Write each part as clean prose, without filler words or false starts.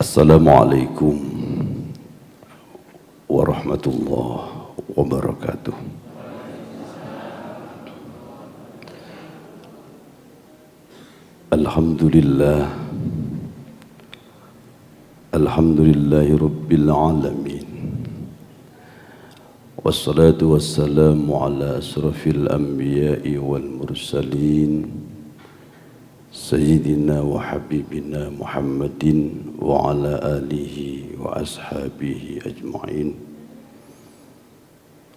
Assalamualaikum warahmatullahi wabarakatuh. Alhamdulillah, alhamdulillahi rabbil alamin. Wassalatu wassalamu ala asrafil anbiya'i wal mursalin, Sayyidina wa habibina Muhammadin wa ala alihi wa ashabihi ajma'in.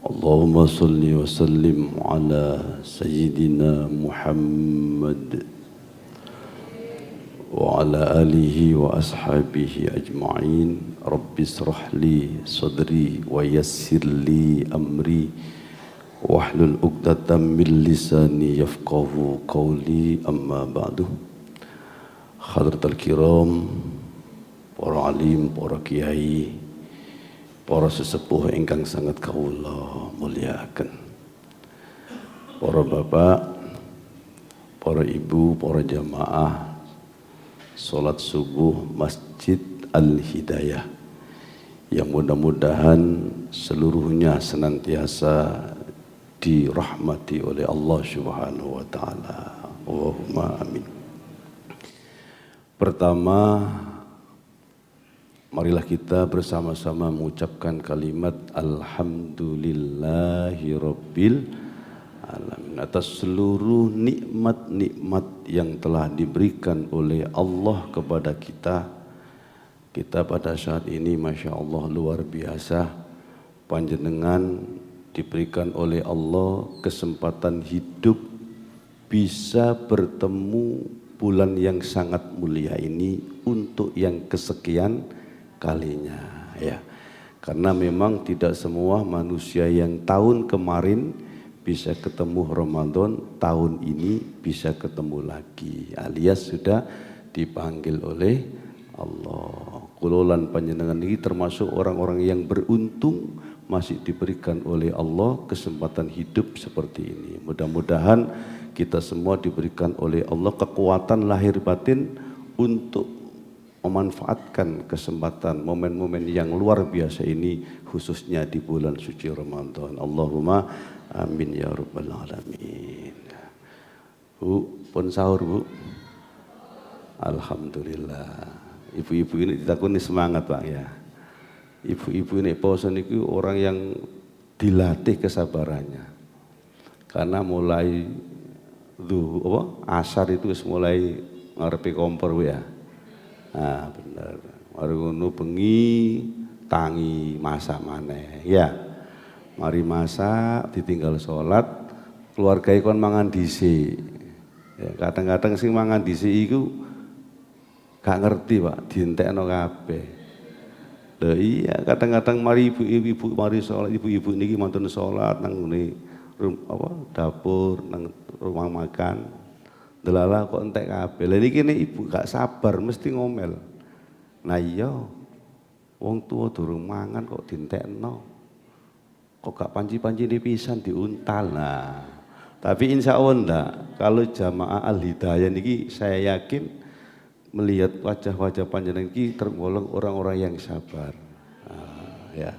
Allahumma salli wa sallim ala Sayyidina Muhammad wa ala alihi wa ashabihi ajma'in. Rabbi israh li sadri wa yassir li amri wahlul 'uqdatam min lisani yafqahu qawli, amma ba'du. Hadratul kiram, para alim, para kiai, para sesepuh ingkang sangat kawula muliaken, para bapak, para ibu, para jamaah salat subuh Masjid Al-Hidayah, yang mudah-mudahan seluruhnya senantiasa dirahmati oleh Allah Subhanahu wa taala. Allahumma amin. Pertama, marilah kita bersama-sama mengucapkan kalimat alhamdulillahirabbil alamin atas seluruh nikmat-nikmat yang telah diberikan oleh Allah kepada kita. Kita pada saat ini Masya Allah luar biasa, panjenengan diberikan oleh Allah kesempatan hidup bisa bertemu bulan yang sangat mulia ini untuk yang kesekian kalinya, ya. Karena memang tidak semua manusia yang tahun kemarin bisa ketemu Ramadan, tahun ini bisa ketemu lagi, alias sudah dipanggil oleh Allah. Kulolan panjenengan ini termasuk orang-orang yang beruntung masih diberikan oleh Allah kesempatan hidup seperti ini. Mudah-mudahan kita semua diberikan oleh Allah kekuatan lahir batin untuk memanfaatkan kesempatan momen-momen yang luar biasa ini, khususnya di bulan suci Ramadan. Allahumma amin ya rabbal alamin. Bu, pun sahur bu. Alhamdulillah. Ibu-ibu ini ditakuni semangat Pak ya. Ibu-ibu ini poso niku orang yang dilatih kesabarannya. Karena mulai asar itu mulai ngarepe kompor ya. Nah, benar. Mari ngono bengi tangi masak maneh ya. Mari masak ditinggal sholat, keluarga kon mangan dhisik. Ya, kadang-kadang sing mangan dhisik iku gak ngerti Pak, dientekno kabeh. Lah iya, kadang-kadang mari ibu-ibu mari sholat, ibu-ibu niki mantun sholat nang ngene dapur nang rumah makan. Delala kok entek kabeh. Lah niki ibu gak sabar mesti ngomel. Nah iya, wong tua durung mangan kok dientekno. Kok gak panci-panci pisan diuntal. Nah, tapi insya Allah enggak. Kalau jamaah Al-Hidayah niki saya yakin melihat wajah-wajah panjenengan ini tergolong orang-orang yang sabar. Ya.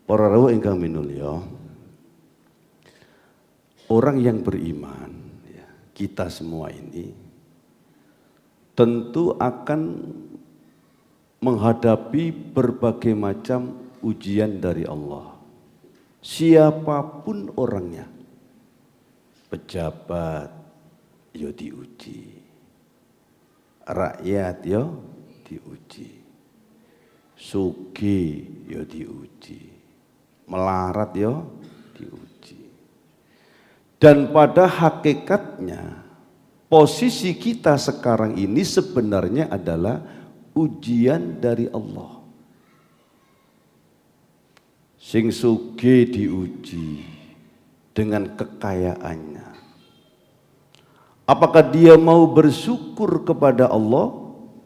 Para rawuh ingkang minulya, orang yang beriman, ya, kita semua ini tentu akan menghadapi berbagai macam ujian dari Allah. Siapapun orangnya, pejabat ya diuji, rakyat yo diuji, sugih yo diuji, melarat yo diuji. Dan pada hakikatnya posisi kita sekarang ini sebenarnya adalah ujian dari Allah. Sing sugih diuji dengan kekayaannya. Apakah dia mau bersyukur kepada Allah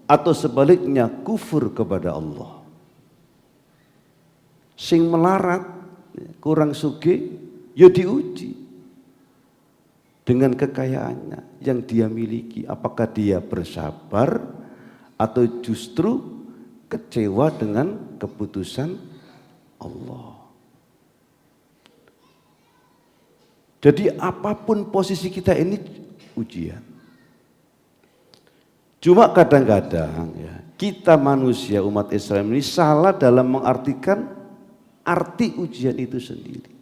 atau sebaliknya kufur kepada Allah? Sing melarat, kurang sugih, ya diuji dengan kekayaannya yang dia miliki. Apakah dia bersabar atau justru kecewa dengan keputusan Allah. Jadi apapun posisi kita ini ujian. Cuma kadang-kadang ya, kita manusia umat Islam ini salah dalam mengartikan arti ujian itu sendiri.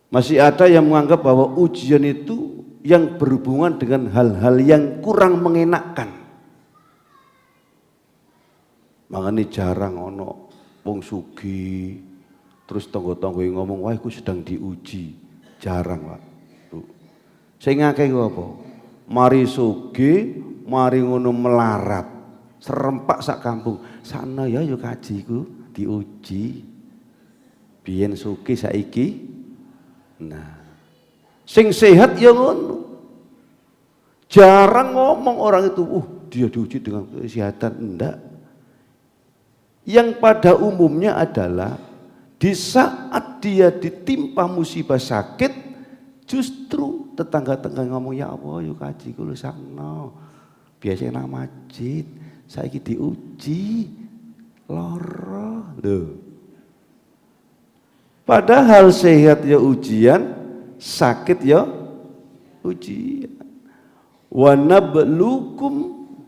Masih ada yang menganggap bahwa ujian itu yang berhubungan dengan hal-hal yang kurang mengenakkan. Makanya jarang ono wong sugih terus tonggo-tonggo ngomong, wah aku sedang diuji. Jarang, Pak. Saya ngakei apa? Mari sugih, mari ngono melarat. Serempak sak kampung. Sana ya yo kajiku diuji. Biyen sugih saiki. Nah, sing sehat ya ngono. Jarang ngomong orang itu, dia diuji dengan kesehatan. Enggak. Yang pada umumnya adalah di saat dia ditimpa musibah sakit, justru tetangga-tetangga ngomong, ya Allah yuk kaji kulo sakno. Biasanya nang masjid, saiki diuji lara lho. Padahal sehat ya ujian, sakit ya ujian. Wa nabluukum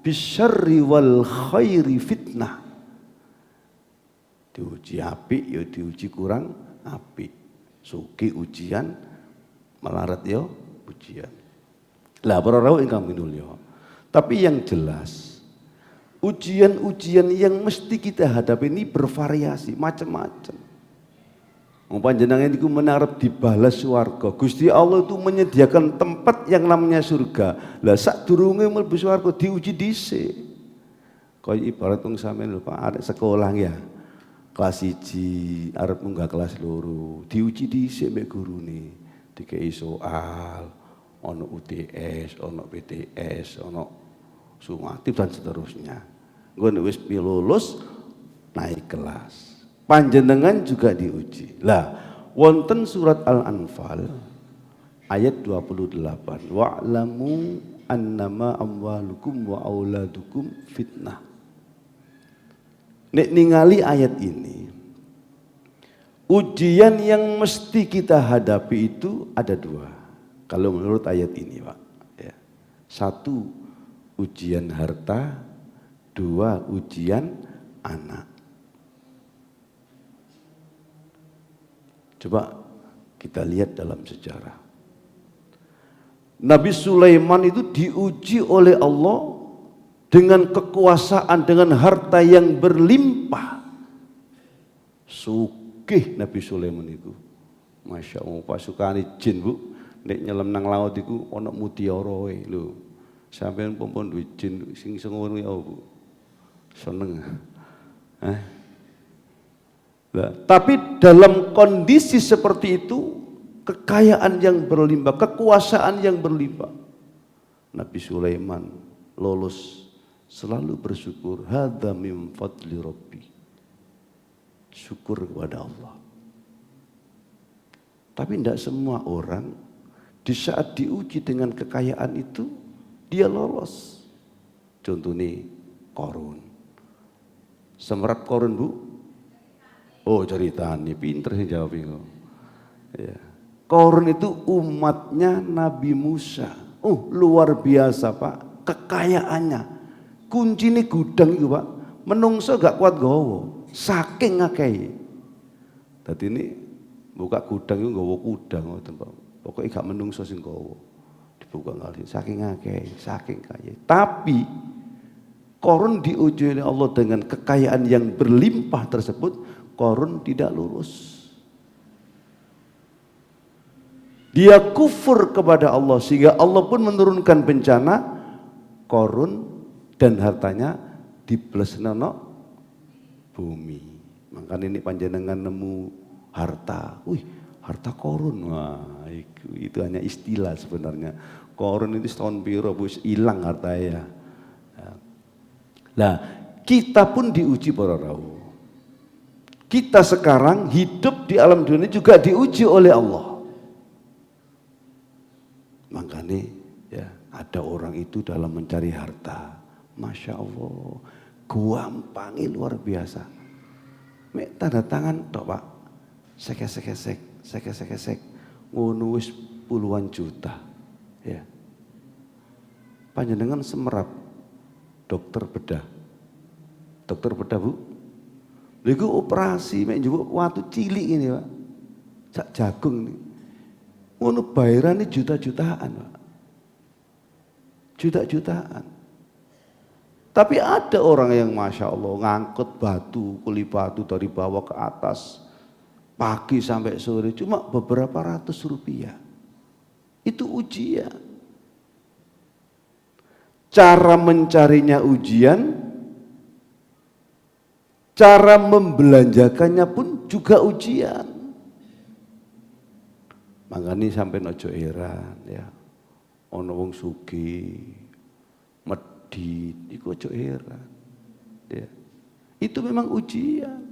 bisyarri wal khairi fitnah. Diuji apik ya diuji kurang apik. Sugih ujian, melarat ya ujian. Lah para rawuh ingkang minulya. Tapi yang jelas ujian-ujian yang mesti kita hadapi ini bervariasi, macam-macam. Panjenengan niku menarep dibalas swarga. Gusti Allah itu menyediakan tempat yang namanya surga. Lah sadurunge mlebu swarga diuji dhisik. Kaya ibarat wong sampean lho Pak, arek sekolah ya. Kelas 1 arep munggah kelas 2, diuji dhisik mek gurune. Dikei soal, ono UTS, ono PTS, ono sumatif dan seterusnya. Nggon wis lulus naik kelas. Panjenengan juga diuji. Lah, wonten surat Al-Anfal ayat 28. Wa'lamu annama amwalukum wa auladukum fitnah. Nek ningali ayat ini, ujian yang mesti kita hadapi itu ada 2. Kalau menurut ayat ini, Pak. Ya. 1, ujian harta. 2, ujian anak. Coba kita lihat dalam sejarah. Nabi Sulaiman itu diuji oleh Allah dengan kekuasaan, dengan harta yang berlimpah. Sugih Nabi Sulaiman itu. Masya Allah, pasukane jin Bu, nek nyelam nang laut iku ana mutiara wae lho. Sampeyan pun duwe jin sing ngono ya Bu. Seneng. Tapi dalam kondisi seperti itu, kekayaan yang berlimpah, kekuasaan yang berlimpah, Nabi Sulaiman lolos. Selalu bersyukur, hadza min fadli rabbi. Syukur kepada Allah. Tapi tidak semua orang di saat diuji dengan kekayaan itu dia lolos. Contohnya Qarun. Semerat Qarun Bu? Oh ceritanya, pinter sih jawab itu. Ya. Qarun itu umatnya Nabi Musa. Luar biasa Pak, kekayaannya. Kunci ini gudang itu Pak, menungso gak kuat gawa, saking ngakei. Tadi ini buka gudang itu gawa kuda, pokoknya gak menungso sing gawa, dibuka ngali, saking ngakei, saking kaya. Tapi Qarun diuji oleh Allah dengan kekayaan yang berlimpah tersebut, Qarun tidak lulus. Dia kufur kepada Allah sehingga Allah pun menurunkan bencana. Qarun dan hartanya diplesnono bumi. Makanya ini panjenengan nemu harta. Harta Qarun. Wah, itu hanya istilah sebenarnya. Qarun itu setahun piro wis hilang hartanya. Nah, kita pun diuji para rawuh. Kita sekarang hidup di alam dunia juga diuji oleh Allah. Makanya ya, ada orang itu dalam mencari harta Masya Allah, gampangnya luar biasa. Mek tanda tangan tok Pak, sekesek, ngono wis puluhan juta. Ya. Panjenengan semerap dokter bedah Bu. Lha operasi mek njupuk watu cilik ini Pak. Sak jagung ini. Ngono bayarane juta-jutaan Pak. Juta-jutaan. Tapi ada orang yang Masya Allah ngangkut kuli batu dari bawah ke atas. Pagi sampai sore cuma beberapa ratus rupiah. Itu ujian. Cara mencarinya ujian, cara membelanjakannya pun juga ujian. Makanya sampai ojo heran ya. Ono wong sugih, medhit, iku ojo heran. Ya. Itu memang ujian.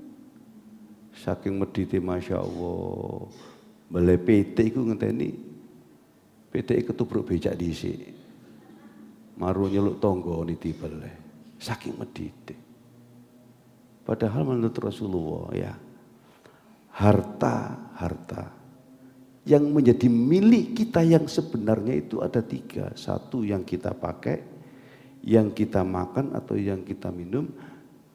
Saking medhite Masya Allah. Beli PT iku ngenteni. PT ketubruk becak dhisik. Maru nyeluk tonggo ni tibele. Saking medhite. Padahal menurut Rasulullah ya, harta yang menjadi milik kita yang sebenarnya itu ada 3. Satu yang kita pakai, yang kita makan atau yang kita minum,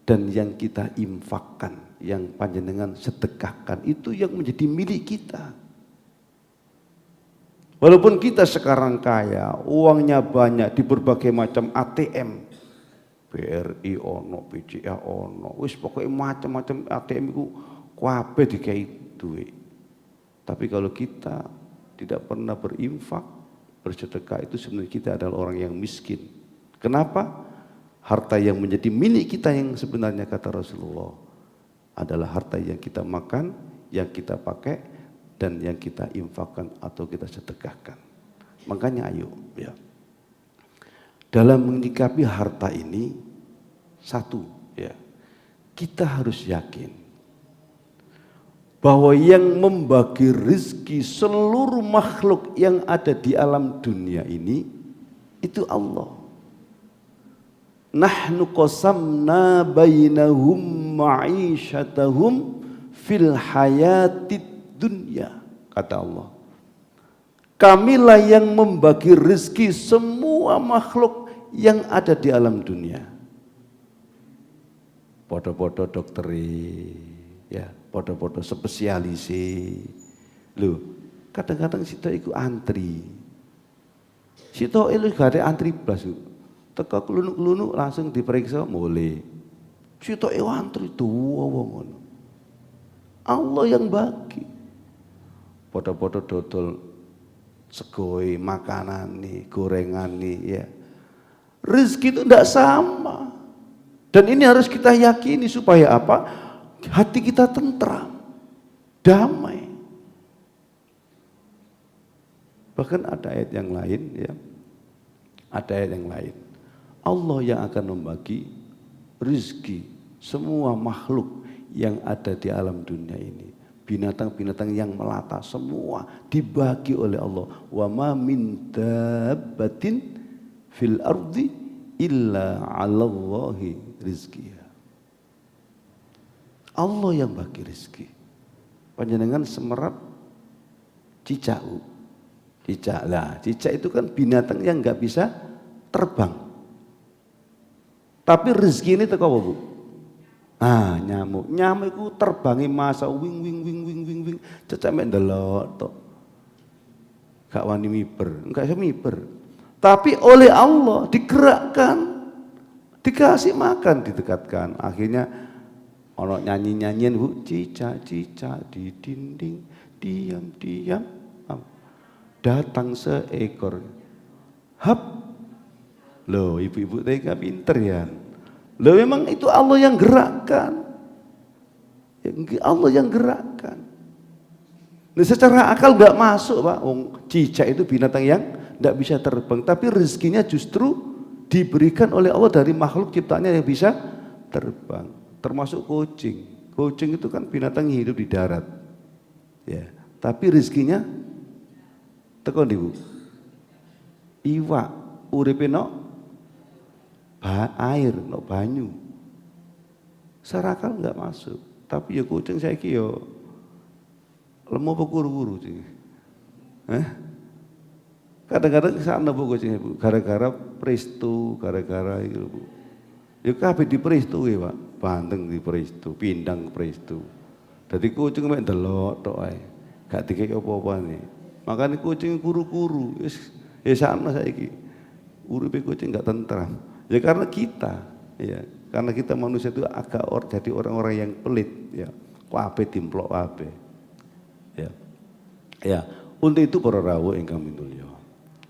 dan yang kita infakkan, yang panjenengan sedekahkan, itu yang menjadi milik kita. Walaupun kita sekarang kaya, uangnya banyak di berbagai macam ATM, BRI ono, BCA ono, wis pokoknya macam-macam ATM itu kabeh dikai duit. Tapi kalau kita tidak pernah berinfak, bersedekah, itu sebenarnya kita adalah orang yang miskin. Kenapa? Harta yang menjadi milik kita yang sebenarnya kata Rasulullah adalah harta yang kita makan, yang kita pakai, dan yang kita infakkan atau kita sedekahkan. Makanya ayo ya. Dalam menyikapi harta ini, satu ya, kita harus yakin bahwa yang membagi rezeki seluruh makhluk yang ada di alam dunia ini itu Allah. Nahnu qasamna bainahum ma'isyatahum fil hayatid dunia, kata Allah. Kamilah yang membagi rezeki semua makhluk yang ada di alam dunia. Podo-podo dokteri, ya, podo-podo spesialisi. Loh, kadang-kadang sito iku antri. Sito elu gak ada antri blas. Teka kelunuk-kelunuk langsung diperiksa mulai. Sito antri tuwa wong. Allah yang bagi. Podo-podo dodol segoi, makanan nih, gorengan nih ya. Rezeki itu tidak sama. Dan ini harus kita yakini supaya apa? Hati kita tentram, damai. Bahkan ada ayat yang lain ya. Ada ayat yang lain. Allah yang akan membagi rezeki semua makhluk yang ada di alam dunia ini. Binatang-binatang yang melata semua dibagi oleh Allah. Wa ma min dabbatin fil ardi illa 'alallahi rizqiha. Allah yang bagi rezeki. Panjenengan semerap cicak. Cicak lah, cicak itu kan binatang yang enggak bisa terbang. Tapi rezeki ini teko apa, Bu? Ah, nyamuk itu terbangi masa wing cecak mek ndelok tok. Gak wani miber, enggak bisa miber. Tapi oleh Allah digerakkan, dikasih makan, didekatkan. Akhirnya ono nyanyi-nyanyian Bu, cicak-cicak di dinding, diam-diam datang seekor. Hap. Loh, ibu-ibu tega pinter ya. Loh, memang itu Allah yang gerakkan. Allah yang gerakkan. Nah, secara akal nggak masuk Pak. Cicak itu binatang yang nggak bisa terbang. Tapi rezekinya justru diberikan oleh Allah dari makhluk ciptaannya yang bisa terbang. Termasuk kucing. Kucing itu kan binatang yang hidup di darat. Ya, tapi rezekinya tekan ibu. Iwak uripe no air, no banyu. Secara akal nggak masuk. Tapi ya kucing saiki yo lemu apa kuru-kuru sih. Kadang-kadang sana bu kucingnya bu, gara-gara presto, gara-gara itu bu. Ya kabeh di presto ya pak, banteng di presto, pindang presto. Jadi kucing mek delok tok ae. Gak dikek apa-apa nih. Makanya kucing kuru-kuru, ya sama saiki. Uripe kucing gak tentram. Ya karena kita, ya karena kita manusia itu agak jadi orang-orang yang pelit, ya. Kabeh dimplok kabeh. Ya. Ya, untuk itu para rawuh ingkang minulya.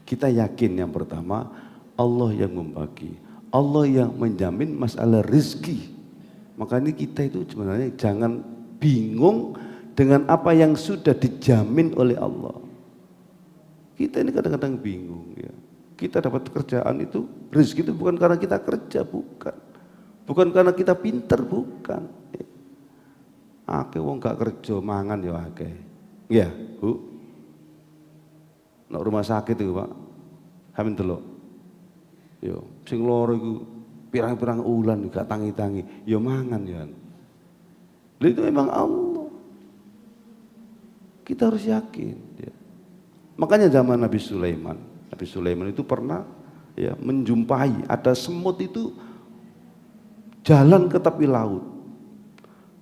Kita yakin yang pertama Allah yang membagi, Allah yang menjamin masalah rezeki. Makanya kita itu sebenarnya jangan bingung dengan apa yang sudah dijamin oleh Allah. Kita ini kadang-kadang bingung ya. Kita dapat kerjaan itu, rezeki itu bukan karena kita kerja, bukan. Bukan karena kita pinter, bukan. Akeh wong gak kerja mangan ya akeh. Ya, Bu. Nek rumah sakit itu, Pak. Hamin delok. Yo, sing loro iku pirang-pirang ulan gak tangi-tangi, ya mangan ya. Lha itu memang Allah. Kita harus yakin ya. Makanya zaman Nabi Sulaiman itu pernah ya menjumpai ada semut itu jalan ke tepi laut.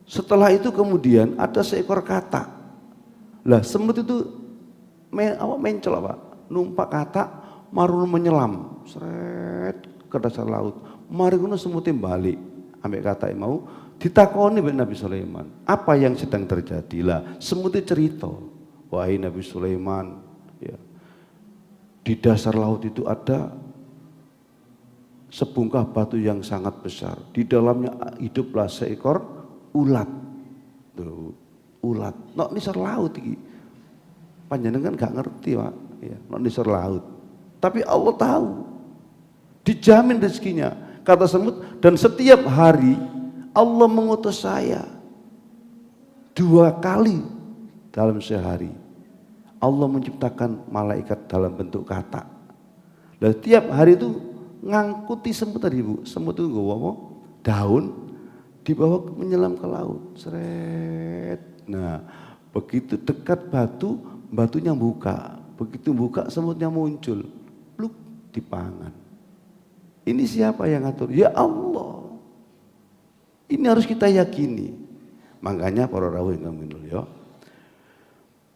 Setelah itu kemudian ada seekor katak. Lah semut itu mencol apa? Numpak katak marun menyelam seret ke dasar laut. Mari ngono semutnya balik ambek katak mau ditakoni mbek Nabi Sulaiman, apa yang sedang terjadi? Lah semutnya cerita, wahai Nabi Sulaiman, ya, di dasar laut itu ada sebungkah batu yang sangat besar. Di dalamnya hiduplah seekor ulat. Tuh, ulat. Nok nisor laut iki. Panjenengan gak ngerti, Pak. Ya, nok nisor laut. Tapi Allah tahu. Dijamin rezekinya. Kata semut, dan setiap hari Allah mengutus saya 2 kali dalam sehari. Allah menciptakan malaikat dalam bentuk katak. Dan tiap hari itu ngangkuti semut tadi Bu. Semut itu nggawa daun dibawa menyelam ke laut. Seret. Nah, begitu dekat batu, batunya buka. Begitu buka semutnya muncul. Pluk dipangan. Ini siapa yang ngatur? Ya Allah. Ini harus kita yakini. Makanya para rawuh ingkang minulya,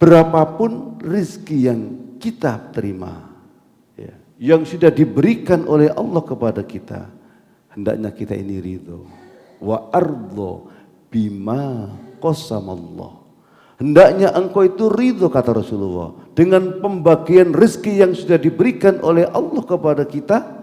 berapapun rezeki yang kita terima, ya, yang sudah diberikan oleh Allah kepada kita, hendaknya kita ini ridho. Wa ardho bima qasamallah. Hendaknya engkau itu ridho, kata Rasulullah, dengan pembagian rezeki yang sudah diberikan oleh Allah kepada kita.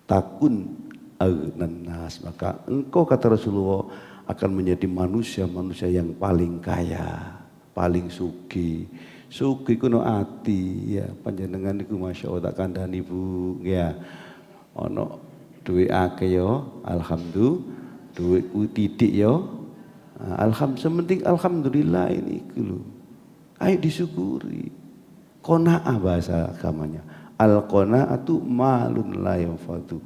Takun aghnan nas, maka engkau, kata Rasulullah, akan menjadi manusia yang paling kaya, paling sugih. Sugih kuno ati ya, panjenengan niku masyaallah tak kandhani Bu ya. Ono duwe akeh yo, alhamdulillah, duwe ku titik yo. Sementing alhamdulillah ini lho. Ayo disyukuri. Qanaah bahasa agamanya. Al-qanaatu malun la yanfadu.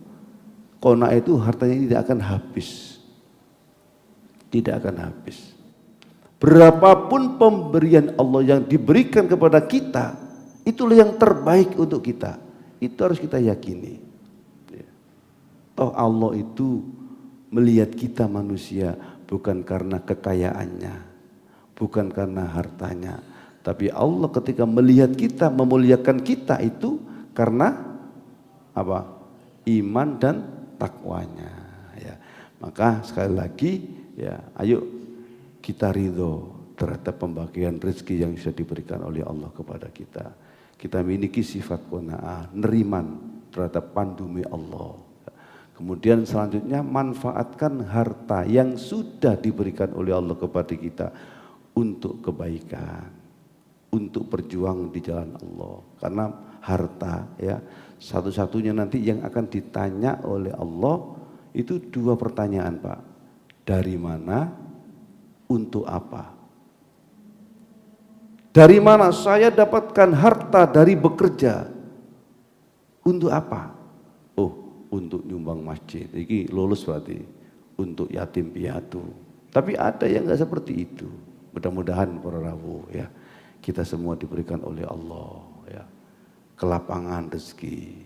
Qanaah itu hartanya tidak akan habis. Tidak akan habis. Berapapun pemberian Allah yang diberikan kepada kita, itulah yang terbaik untuk kita. Itu harus kita yakini. Toh Allah itu melihat kita manusia bukan karena kekayaannya, bukan karena hartanya, tapi Allah ketika melihat kita, memuliakan kita itu karena apa? Iman dan takwanya. Ya. Maka sekali lagi, ya, ayo kita ridho terhadap pembagian rezeki yang sudah diberikan oleh Allah kepada kita. Kita memiliki sifat qanaah, neriman terhadap pandumi Allah. Kemudian selanjutnya manfaatkan harta yang sudah diberikan oleh Allah kepada kita untuk kebaikan, untuk berjuang di jalan Allah. Karena harta ya satu-satunya nanti yang akan ditanya oleh Allah itu 2 pertanyaan, Pak. Dari mana, untuk apa? Dari mana saya dapatkan harta dari bekerja? Untuk apa? Oh, untuk nyumbang masjid. Ini lulus berarti untuk yatim piatu. Tapi ada yang nggak seperti itu. Mudah-mudahan para rawuh ya, kita semua diberikan oleh Allah ya kelapangan rezeki,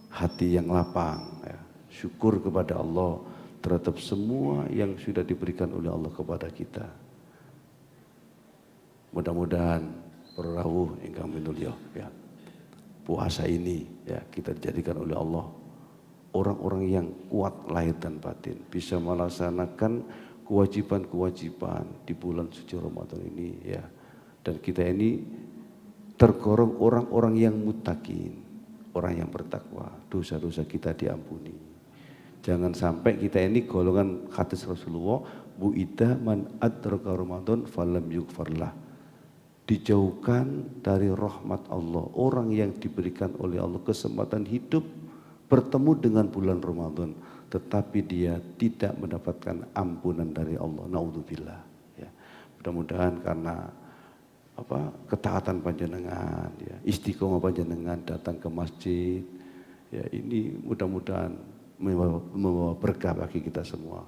hati yang lapang ya. Syukur kepada Allah terhadap semua yang sudah diberikan oleh Allah kepada kita. Mudah-mudahan para rawuh ingkang minulya ya, puasa ini ya kita dijadikan oleh Allah orang-orang yang kuat lahir dan batin, bisa melaksanakan kewajiban-kewajiban di bulan suci Ramadan ini ya. Dan kita ini tergolong orang-orang yang muttaqin, orang yang bertakwa, dosa-dosa kita diampuni. Jangan sampai kita ini golongan hadis Rasulullah, bu'ida man adraka Ramadan falam yughfarlah. Dijauhkan dari rahmat Allah, orang yang diberikan oleh Allah kesempatan hidup bertemu dengan bulan Ramadan, tetapi dia tidak mendapatkan ampunan dari Allah. Naudzubillah. Ya. Mudah-mudahan karena ketaatan panjenengan, ya, istiqomah panjenengan datang ke masjid, ya ini mudah-mudahan membawa berkah bagi kita semua.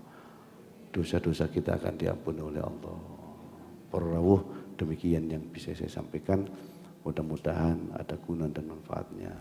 Dosa-dosa kita akan diampuni oleh Allah. Para rawuh, demikian yang bisa saya sampaikan. Mudah-mudahan ada guna dan manfaatnya.